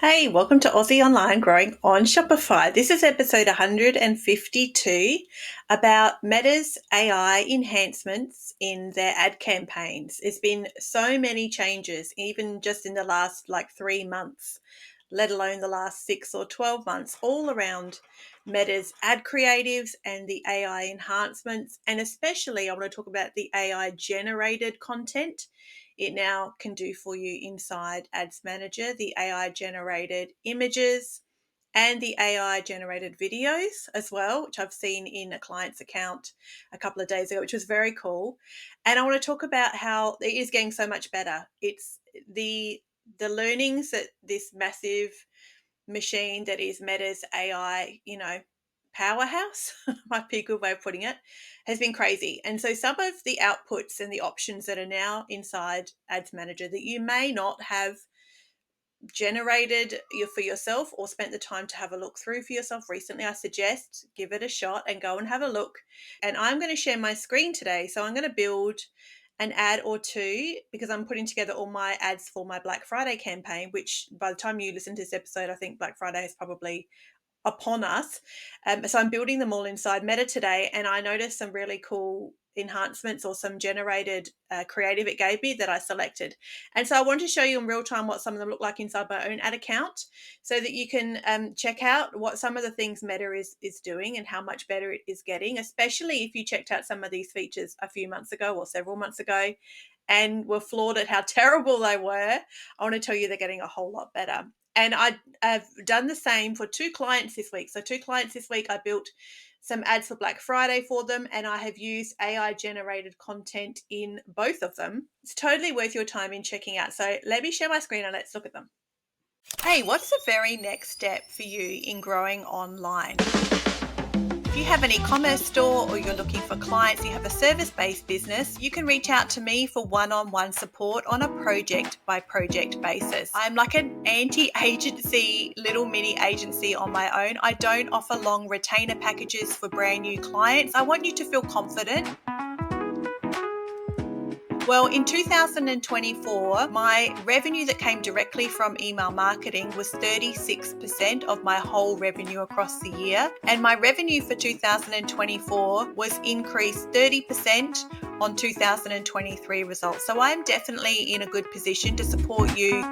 Hey, welcome to Aussie Online Growing on Shopify. This is episode 152 about Meta's AI enhancements in their ad campaigns. There's been so many changes, even just in the last 3 months, let alone the last 6 or 12 months, all around Meta's ad creatives and the AI enhancements. And especially, I want to talk about the AI generated content it now can do for you inside Ads Manager, the AI generated images and the AI generated videos as well, which I've seen in a client's account a couple of days ago, which was very cool. And I want to talk about how it is getting so much better. It's the learnings that this massive machine that is Meta's AI, powerhouse, might be a good way of putting it, has been crazy. And so some of the outputs and the options that are now inside Ads Manager that you may not have generated for yourself or spent the time to have a look through for yourself recently, I suggest give it a shot and go and have a look. And I'm going to share my screen today. So I'm going to build an ad or two because I'm putting together all my ads for my Black Friday campaign, which by the time you listen to this episode, I think Black Friday is probably upon us. So I'm building them all inside Meta today, and I noticed some really cool enhancements or some generated creative it gave me that I selected. And so I wanted to show you in real time what some of them look like inside my own ad account so that you can check out what some of the things Meta is doing and how much better it is getting, especially if you checked out some of these features a few months ago or several months ago and were floored at how terrible they were. I want to tell you they're getting a whole lot better. And I've done the same for two clients this week. So two clients this week, I built some ads for Black Friday for them, and I have used AI generated content in both of them. It's totally worth your time in checking out. So let me share my screen and let's look at them. Hey, what's the very next step for you in growing online? If you have an e-commerce store or you're looking for clients, you have a service-based business, you can reach out to me for one-on-one support on a project-by-project basis. I'm like an anti-agency, little mini agency on my own. I don't offer long retainer packages for brand new clients. I want you to feel confident. Well, in 2024, my revenue that came directly from email marketing was 36% of my whole revenue across the year. And my revenue for 2024 was increased 30% on 2023 results. So I'm definitely in a good position to support you.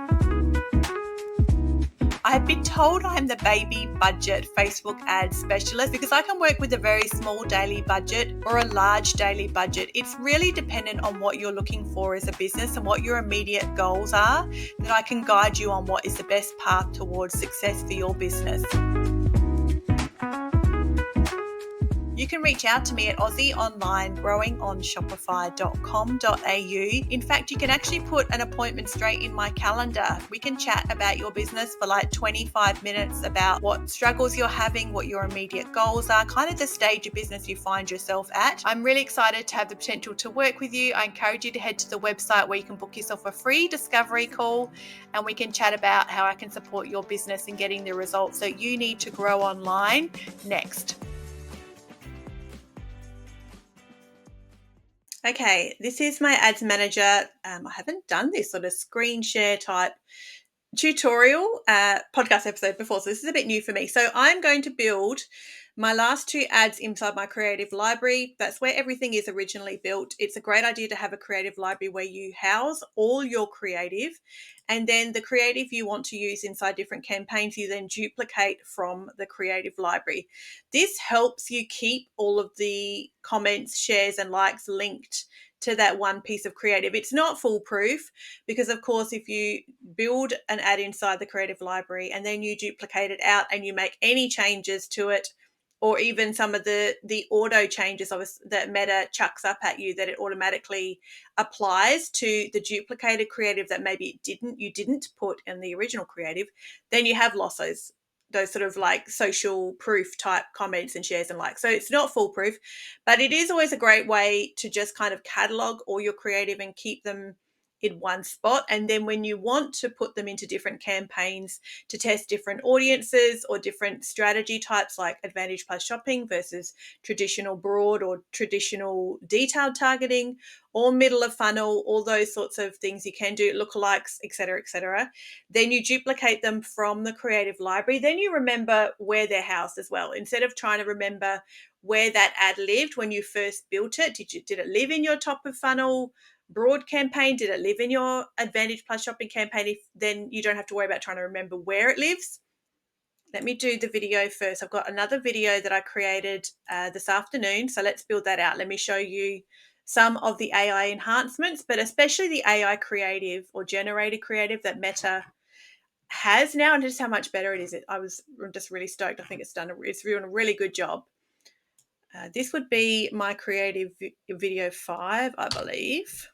I've been told I'm the baby budget Facebook ad specialist because I can work with a very small daily budget or a large daily budget. It's really dependent on what you're looking for as a business and what your immediate goals are, that I can guide you on what is the best path towards success for your business. You can reach out to me at aussieonlinegrowingonshopify.com.au. In fact, you can actually put an appointment straight in my calendar. We can chat about your business for 25 minutes about what struggles you're having, what your immediate goals are, kind of the stage of business you find yourself at. I'm really excited to have the potential to work with you. I encourage you to head to the website where you can book yourself a free discovery call and we can chat about how I can support your business in getting the results that you need to grow online next. Okay, this is my Ads Manager. I haven't done this sort of screen share type tutorial podcast episode before, so this is a bit new for me. So I'm going to build my last two ads inside my creative library. That's where everything is originally built. It's a great idea to have a creative library where you house all your creative, and then the creative you want to use inside different campaigns, you then duplicate from the creative library. This helps you keep all of the comments, shares, and likes linked to that one piece of creative. It's not foolproof because, of course, if you build an ad inside the creative library and then you duplicate it out and you make any changes to it, or even some of the auto changes that Meta chucks up at you, that it automatically applies to the duplicated creative that maybe you didn't put in the original creative, then you have lost those sort of social proof type comments and shares and likes. So it's not foolproof, but it is always a great way to just kind of catalog all your creative and keep them in one spot. And then when you want to put them into different campaigns to test different audiences or different strategy types, like Advantage Plus shopping versus traditional broad or traditional detailed targeting, or middle of funnel, all those sorts of things you can do, lookalikes, etc., then you duplicate them from the creative library. Then you remember where they're housed as well. Instead of trying to remember where that ad lived when you first built it, did it live in your top of funnel broad campaign? Did it live in your Advantage Plus shopping campaign? Then you don't have to worry about trying to remember where it lives. Let me do the video first. I've got another video that I created this afternoon. So let's build that out. Let me show you some of the AI enhancements, but especially the AI creative or generated creative that Meta has now, and just how much better it is. I'm just really stoked. I think it's doing a really good job. This would be my creative video 5, I believe.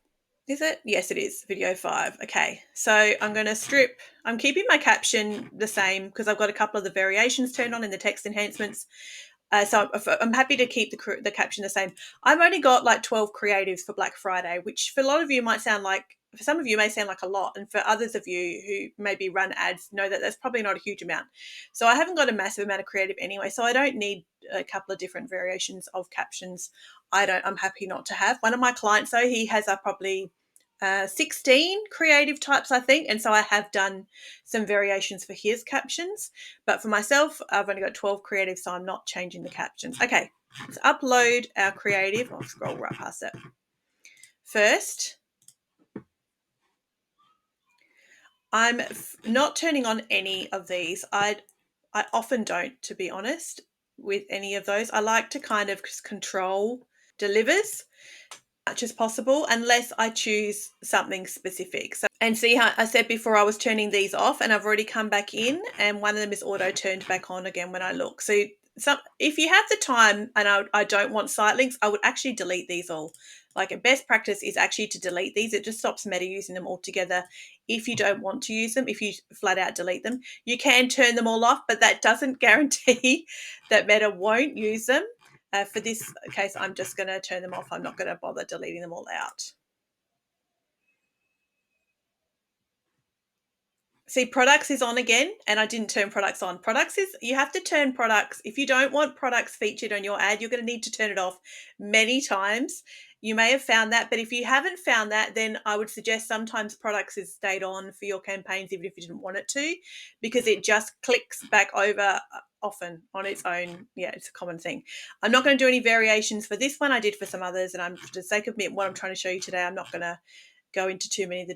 Is it? Yes, it is. Video 5. Okay. So I'm going to strip. I'm keeping my caption the same because I've got a couple of the variations turned on in the text enhancements. So I'm happy to keep the caption the same. I've only got like 12 creatives for Black Friday, which for a lot of you might sound like, for some of you may sound like a lot. And for others of you who maybe run ads know that that's probably not a huge amount. So I haven't got a massive amount of creative anyway. So I don't need a couple of different variations of captions. I'm happy not to have. One of my clients though, he has probably 16 creative types, I think. And so I have done some variations for his captions. But for myself, I've only got 12 creative, so I'm not changing the captions. Okay, let's upload our creative. I'll scroll right past it. First, I'm not turning on any of these. I often don't, to be honest, with any of those. I like to kind of control delivers much as possible unless I choose something specific. So, and see how I said before I was turning these off, and I've already come back in, and one of them is auto turned back on again when I look. So if you have the time and I don't want site links, I would actually delete these all. Like a best practice is actually to delete these. It just stops Meta using them altogether. If you don't want to use them, if you flat out delete them, you can turn them all off, but that doesn't guarantee that Meta won't use them. For this case, I'm just going to turn them off. I'm not going to bother deleting them all out. See, products is on again, and I didn't turn products on. Products is, you have to turn products. If you don't want products featured on your ad, you're going to need to turn it off many times. You may have found that, but if you haven't found that, then I would suggest sometimes products is stayed on for your campaigns, even if you didn't want it to, because it just clicks back over often on its own. Yeah, it's a common thing. I'm not going to do any variations for this one. I did for some others, and for the sake of what I'm trying to show you today, I'm not going to go into too many.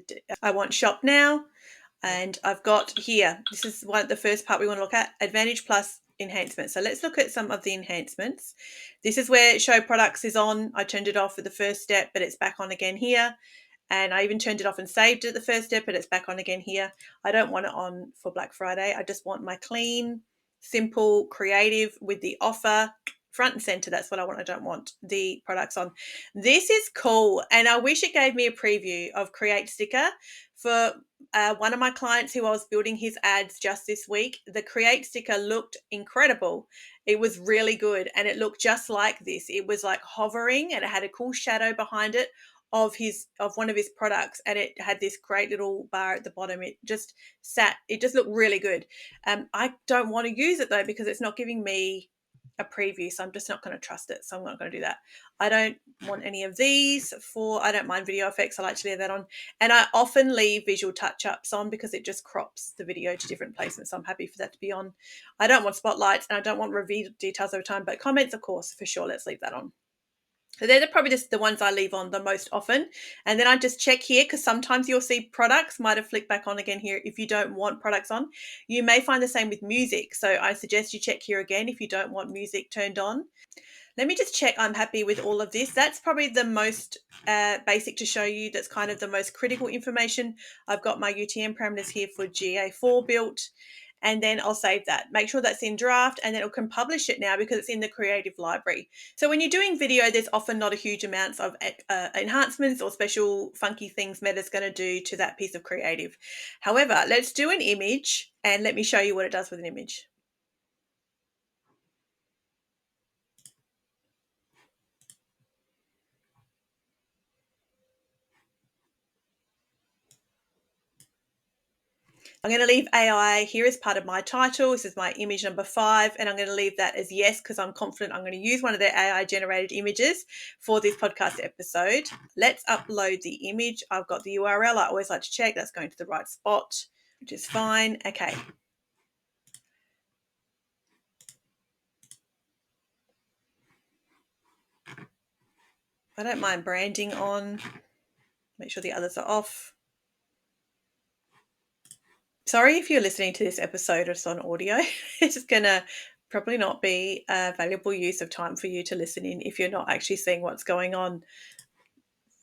I want shop now. And I've got here, this is the first part we want to look at, Advantage Plus enhancements. So let's look at some of the enhancements. This is where show products is on. I turned it off for the first step, but it's back on again here. And I even turned it off and saved it at the first step, but it's back on again here. I don't want it on for Black Friday. I just want my clean, simple, creative with the offer front and center. That's what I want. I don't want the products on. This is cool. And I wish it gave me a preview of Create Sticker for one of my clients who I was building his ads just this week. The Create Sticker looked incredible. It was really good. And it looked just like this. It was like hovering and it had a cool shadow behind it of one of his products, and it had this great little bar at the bottom. It just looked really good. I don't want to use it though because it's not giving me a preview, so I'm just not going to trust it. So I'm not going to do that. I don't want any of these I don't mind video effects. I like to leave that on, and I often leave visual touch-ups on because it just crops the video to different placements. So I'm happy for that to be on. I don't want spotlights and I don't want review details over time, but comments, of course, for sure. Let's leave that on. So they're probably just the ones I leave on the most often. And then I just check here because sometimes you'll see products might have flicked back on again here if you don't want products on. You may find the same with music. So I suggest you check here again if you don't want music turned on. Let me just check I'm happy with all of this. That's probably the most basic to show you. That's kind of the most critical information. I've got my UTM parameters here for GA4 built. And then I'll save that. Make sure that's in draft, and then it can publish it now because it's in the creative library. So when you're doing video, there's often not a huge amounts of enhancements or special funky things Meta's going to do to that piece of creative. However, let's do an image and let me show you what it does with an image. I'm going to leave AI here as part of my title. This is my image number 5, and I'm going to leave that as yes because I'm confident I'm going to use one of their AI generated images for this podcast episode. Let's upload the image. I've got the URL. I always like to check that's going to the right spot, which is fine. Okay. I don't mind branding on. Make sure the others are off. Sorry if you're listening to this episode just on audio. It's just going to probably not be a valuable use of time for you to listen in if you're not actually seeing what's going on.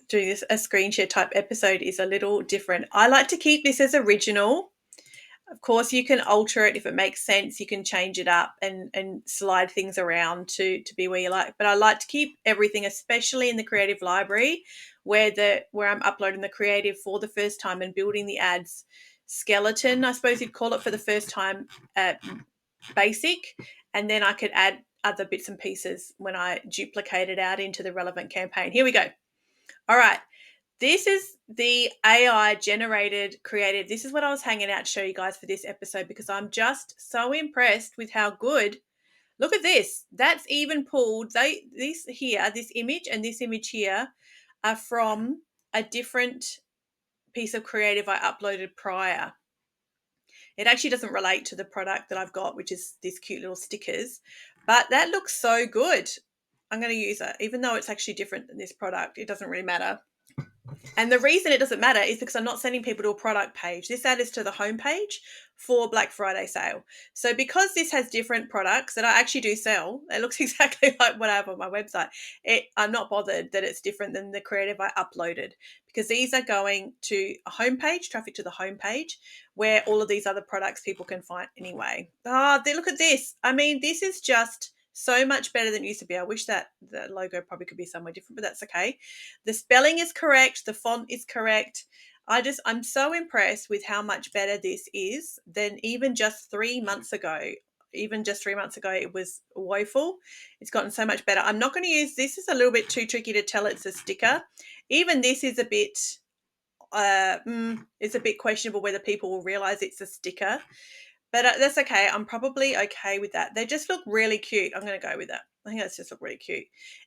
Doing this, a screen share type episode is a little different. I like to keep this as original. Of course, you can alter it if it makes sense. You can change it up and slide things around to be where you like. But I like to keep everything, especially in the creative library, where I'm uploading the creative for the first time and building the ads skeleton, I suppose you'd call it, for the first time at basic. And then I could add other bits and pieces when I duplicate it out into the relevant campaign. Here we go. All right. This is the AI generated creative. This is what I was hanging out to show you guys for this episode because I'm just so impressed with how good. Look at this. That's even pulled. This image and this image here are from a different piece of creative I uploaded prior. It actually doesn't relate to the product that I've got, which is these cute little stickers, but that looks so good. I'm going to use it. Even though it's actually different than this product, it doesn't really matter. And the reason it doesn't matter is because I'm not sending people to a product page. This ad is to the homepage for Black Friday sale. So because this has different products that I actually do sell, it looks exactly like what I have on my website. I'm not bothered that it's different than the creative I uploaded because these are going to a homepage, traffic to the homepage, where all of these other products people can find anyway. Look at this. I mean, this is just so much better than it used to be. I wish that the logo probably could be somewhere different, but that's okay. The spelling is correct. The font is correct. I'm so impressed with how much better this is than even just 3 months ago. Even just 3 months ago, it was woeful. It's gotten so much better. I'm not going to use this. Is a little bit too tricky to tell it's a sticker. Even this is a bit, it's a bit questionable whether people will realize it's a sticker. But that's okay. I'm probably okay with that. They just look really cute. I'm going to go with that. I think that's just look really cute.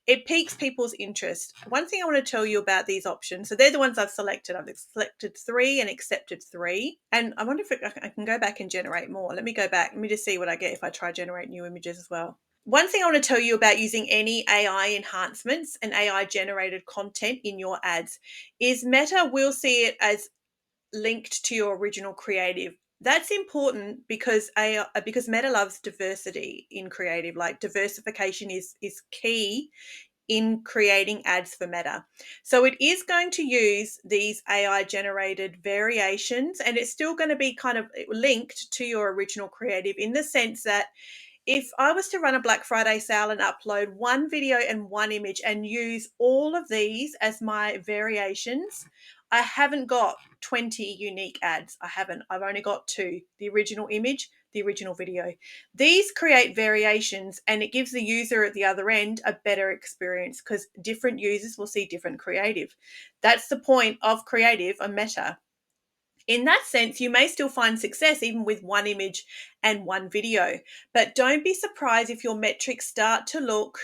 It piques people's interest. One thing I want to tell you about these options. So they're the ones I've selected. I've selected 3 and accepted 3. And I wonder if I can go back and generate more. Let me go back. Let me just see what I get if I try generate new images as well. One thing I want to tell you about using any AI enhancements and AI generated content in your ads is Meta will see it as linked to your original creative. That's important because Meta loves diversity in creative. Like diversification is key in creating ads for Meta. So it is going to use these AI generated variations, and it's still going to be kind of linked to your original creative in the sense that if I was to run a Black Friday sale and upload one video and one image and use all of these as my variations, I haven't got 20 unique ads. I haven't. I've only got 2, the original image, the original video. These create variations and it gives the user at the other end a better experience because different users will see different creative. That's the point of creative on Meta. In that sense, you may still find success even with one image and one video, but don't be surprised if your metrics start to look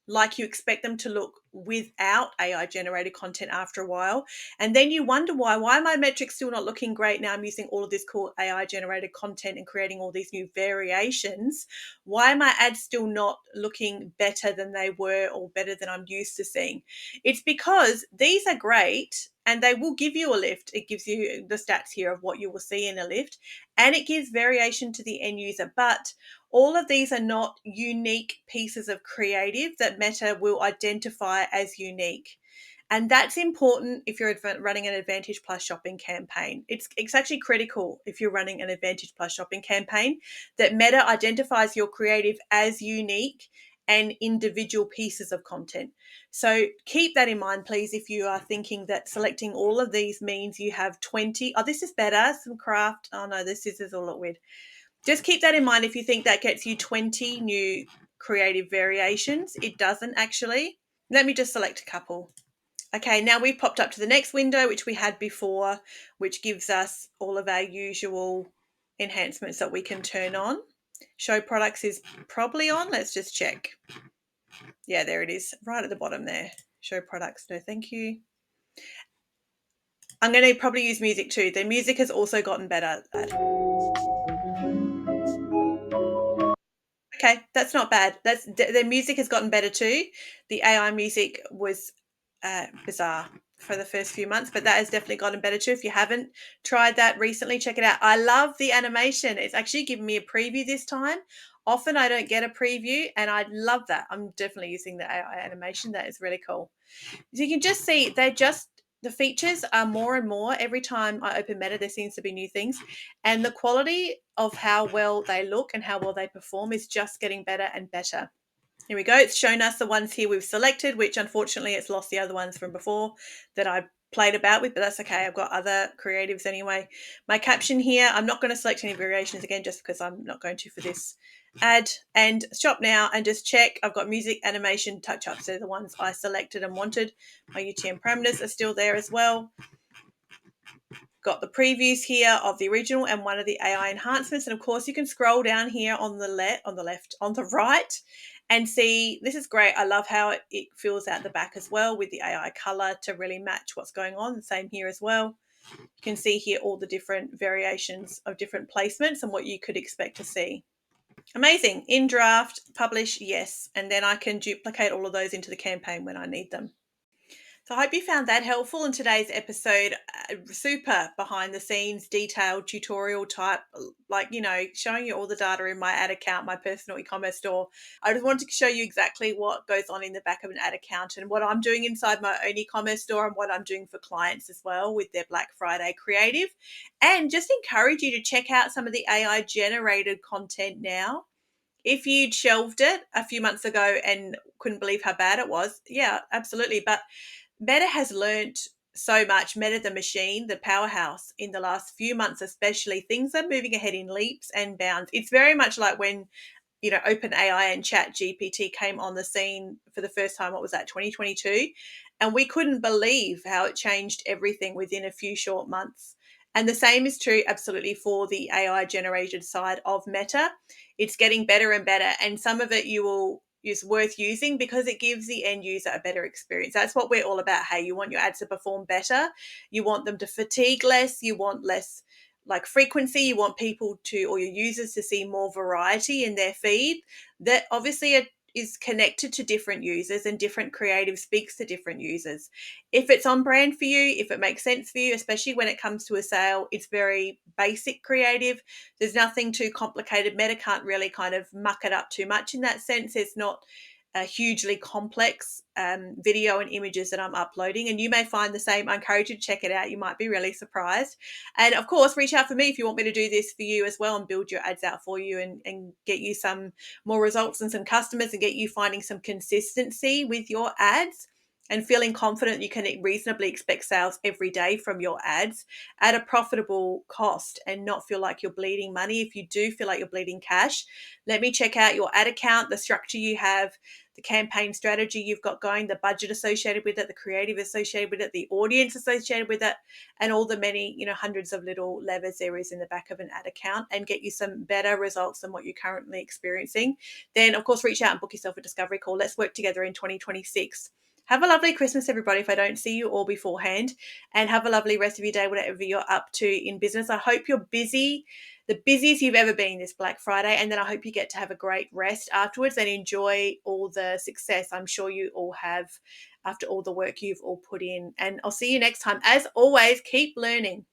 like you expect them to look without AI generated content after a while. And then you wonder why are my metrics still not looking great now I'm using all of this cool AI generated content and creating all these new variations? Why are my ads still not looking better than they were or better than I'm used to seeing? It's because these are great and they will give you a lift. It gives you the stats here of what you will see in a lift and it gives variation to the end user. But all of these are not unique pieces of creative that Meta will identify as unique. And that's important if you're running an Advantage Plus shopping campaign. It's actually critical if you're running an Advantage Plus shopping campaign that Meta identifies your creative as unique and individual pieces of content. So keep that in mind, please, if you are thinking that selecting all of these means you have 20. Oh, this is better. Some craft. Oh, no, the scissors all look weird. Just keep that in mind if you think that gets you 20 new creative variations. It doesn't actually. Let me just select a couple. Okay, now we've popped up to the next window, which we had before, which gives us all of our usual enhancements that we can turn on. Show products is probably on. Let's just check. Yeah, there it is, right at the bottom there. Show products. No, thank you. I'm going to probably use music too. The music has also gotten better. Okay, that's not bad. The music has gotten better too. The AI music was bizarre for the first few months, but that has definitely gotten better too. If you haven't tried that recently, check it out. I love the animation. It's actually giving me a preview this time. Often I don't get a preview, and I love that. I'm definitely using the AI animation. That is really cool. So you can just see the features are more and more every time I open Meta. There seems to be new things, and the quality of how well they look and how well they perform is just getting better and better. Here we go. It's shown us the ones here we've selected, which unfortunately it's lost the other ones from before that I played about with, but that's okay. I've got other creatives anyway. My caption here, I'm not going to select any variations again just because I'm not going to for this ad. And shop now and just check. I've got music, animation, touch-ups. They're the ones I selected and wanted. My UTM parameters are still there as well. Got the previews here of the original and one of the AI enhancements. And of course, you can scroll down here on the right, and see, this is great. I love how it fills out the back as well with the AI color to really match what's going on. The same here as well. You can see here all the different variations of different placements and what you could expect to see. Amazing. In draft, publish, yes. And then I can duplicate all of those into the campaign when I need them. So I hope you found that helpful in today's episode. Super behind the scenes, detailed tutorial type, like, showing you all the data in my ad account, my personal e-commerce store. I just wanted to show you exactly what goes on in the back of an ad account and what I'm doing inside my own e-commerce store and what I'm doing for clients as well with their Black Friday creative. And just encourage you to check out some of the AI generated content now. If you'd shelved it a few months ago and couldn't believe how bad it was, yeah, absolutely. But Meta has learnt so much. Meta, the machine, the powerhouse, in the last few months especially, things are moving ahead in leaps and bounds. It's very much like when OpenAI and Chat GPT came on the scene for the first time. What was that, 2022? And we couldn't believe how it changed everything within a few short months. And the same is true absolutely for the AI generated side of Meta. It's getting better and better. And some of it is worth using because it gives the end user a better experience. That's what we're all about. Hey, you want your ads to perform better. You want them to fatigue less. You want less frequency. You want people to, or your users, to see more variety in their feed. That obviously is connected to different users, and different creative speaks to different users. If it's on brand for you, if it makes sense for you, especially when it comes to a sale, it's very basic creative. There's nothing too complicated. Meta can't really kind of muck it up too much in that sense. It's not a hugely complex video and images that I'm uploading, and you may find the same. I encourage you to check it out. You might be really surprised. And of course, reach out for me if you want me to do this for you as well and build your ads out for you and get you some more results and some customers and get you finding some consistency with your ads and feeling confident you can reasonably expect sales every day from your ads at a profitable cost and not feel like you're bleeding money. If you do feel like you're bleeding cash, let me check out your ad account, the structure you have, the campaign strategy you've got going, the budget associated with it, the creative associated with it, the audience associated with it, and all the many, hundreds of little levers there is in the back of an ad account, and get you some better results than what you're currently experiencing. Then, of course, reach out and book yourself a discovery call. Let's work together in 2026. Have a lovely Christmas, everybody, if I don't see you all beforehand, and have a lovely rest of your day, whatever you're up to in business. I hope you're busy, the busiest you've ever been this Black Friday, and then I hope you get to have a great rest afterwards and enjoy all the success I'm sure you all have after all the work you've all put in. And I'll see you next time. As always, keep learning.